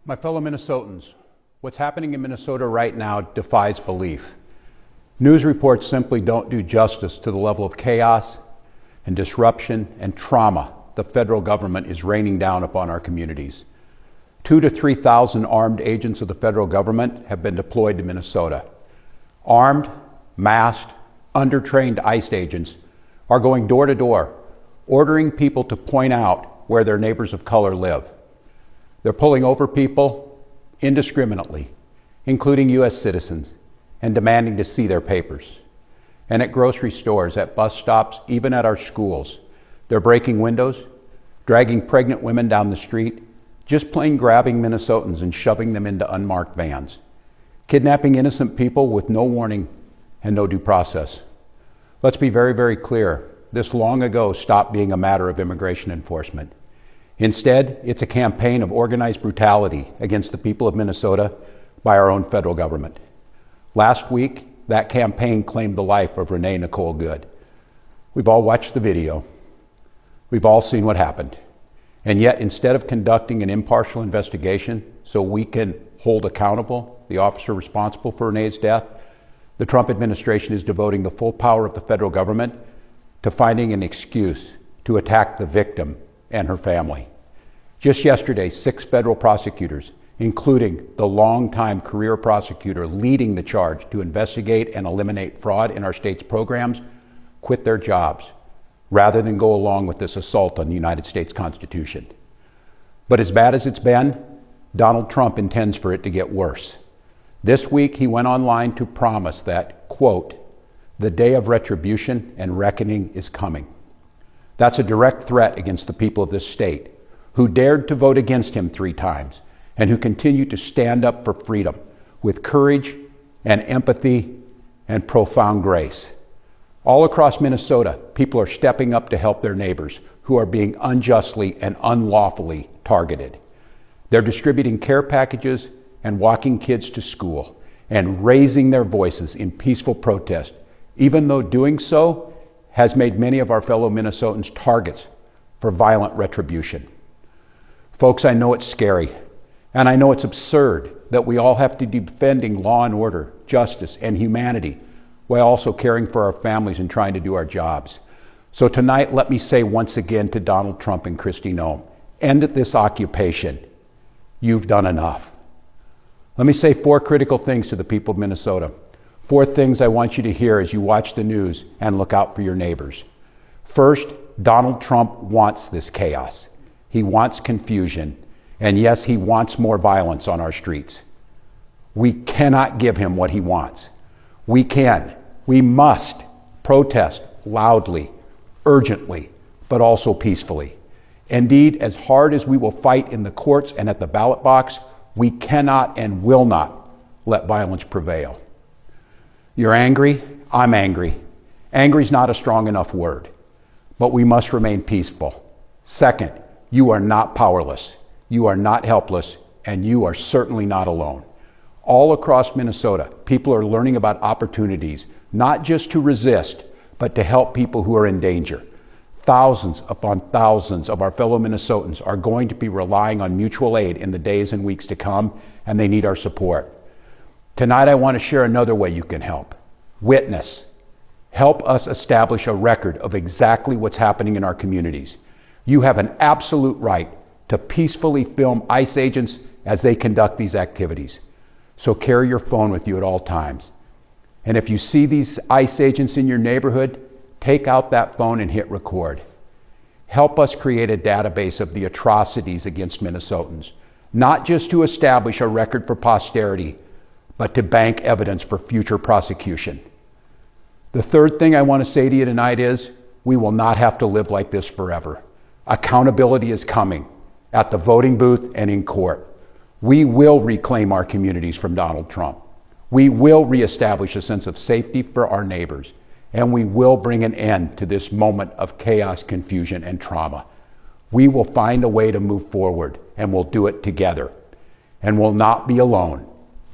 My fellow Minnesotans, what's happening in Minnesota right now defies belief. News reports simply don't do justice to the level of chaos and disruption and trauma the federal government is raining down upon our communities. 2,000 to 3,000 armed agents of the federal government have been deployed to Minnesota. Armed, masked, undertrained ICE agents are going door to door, ordering people to point out where their neighbors of color live. They're pulling over people indiscriminately, including U.S. citizens, and demanding to see their papers. And at grocery stores, at bus stops, even at our schools, they're breaking windows, dragging pregnant women down the street, just plain grabbing Minnesotans and shoving them into unmarked vans, kidnapping innocent people with no warning and no due process. Let's be very, very clear. This long ago stopped being a matter of immigration enforcement. Instead, it's a campaign of organized brutality against the people of Minnesota by our own federal government. Last week, that campaign claimed the life of Renee Nicole Good. We've all watched the video. We've all seen what happened. And yet, instead of conducting an impartial investigation so we can hold accountable the officer responsible for Renee's death, the Trump administration is devoting the full power of the federal government to finding an excuse to attack the victim and her family. Just yesterday, 6 federal prosecutors, including the longtime career prosecutor leading the charge to investigate and eliminate fraud in our state's programs, quit their jobs rather than go along with this assault on the United States Constitution. But as bad as it's been, Donald Trump intends for it to get worse. This week, he went online to promise that, quote, "the day of retribution and reckoning is coming." That's a direct threat against the people of this state who dared to vote against him 3 times and who continue to stand up for freedom with courage and empathy and profound grace. All across Minnesota, people are stepping up to help their neighbors who are being unjustly and unlawfully targeted. They're distributing care packages and walking kids to school and raising their voices in peaceful protest, even though doing so has made many of our fellow Minnesotans targets for violent retribution. Folks, I know it's scary, and I know it's absurd that we all have to be defending law and order, justice, and humanity while also caring for our families and trying to do our jobs. So tonight, let me say once again to Donald Trump and Kristi Noem, end this occupation. You've done enough. Let me say 4 critical things to the people of Minnesota. 4 things I want you to hear as you watch the news and look out for your neighbors. First, Donald Trump wants this chaos. He wants confusion. And yes, he wants more violence on our streets. We cannot give him what he wants. We must protest loudly, urgently, but also peacefully. Indeed, as hard as we will fight in the courts and at the ballot box, we cannot and will not let violence prevail. You're angry, I'm angry. Angry is not a strong enough word, but we must remain peaceful. Second, you are not powerless, you are not helpless, and you are certainly not alone. All across Minnesota, people are learning about opportunities, not just to resist, but to help people who are in danger. Thousands upon thousands of our fellow Minnesotans are going to be relying on mutual aid in the days and weeks to come, and they need our support. Tonight, I want to share another way you can help. Witness. Help us establish a record of exactly what's happening in our communities. You have an absolute right to peacefully film ICE agents as they conduct these activities. So carry your phone with you at all times. And if you see these ICE agents in your neighborhood, take out that phone and hit record. Help us create a database of the atrocities against Minnesotans, not just to establish a record for posterity, but to bank evidence for future prosecution. The third thing I want to say to you tonight is, we will not have to live like this forever. Accountability is coming at the voting booth and in court. We will reclaim our communities from Donald Trump. We will reestablish a sense of safety for our neighbors, and we will bring an end to this moment of chaos, confusion, and trauma. We will find a way to move forward, and we'll do it together, and we'll not be alone.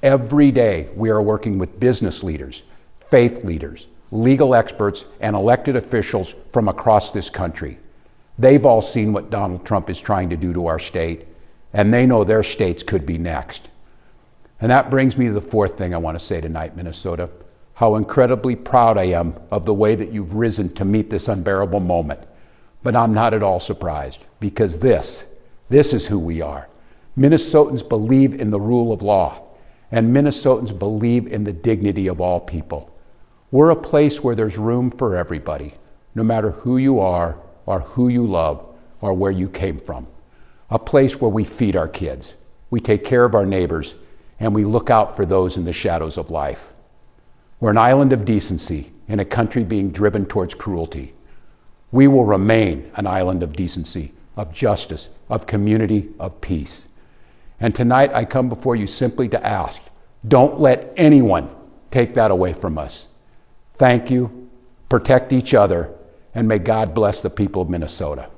Every day, we are working with business leaders, faith leaders, legal experts, and elected officials from across this country. They've all seen what Donald Trump is trying to do to our state, and they know their states could be next. And that brings me to the fourth thing I want to say tonight, Minnesota. How incredibly proud I am of the way that you've risen to meet this unbearable moment. But I'm not at all surprised, because this is who we are. Minnesotans believe in the rule of law, and Minnesotans believe in the dignity of all people. We're a place where there's room for everybody, no matter who you are or who you love or where you came from. A place where we feed our kids, we take care of our neighbors, and we look out for those in the shadows of life. We're an island of decency in a country being driven towards cruelty. We will remain an island of decency, of justice, of community, of peace. And tonight I come before you simply to ask, don't let anyone take that away from us. Thank you, protect each other, and may God bless the people of Minnesota.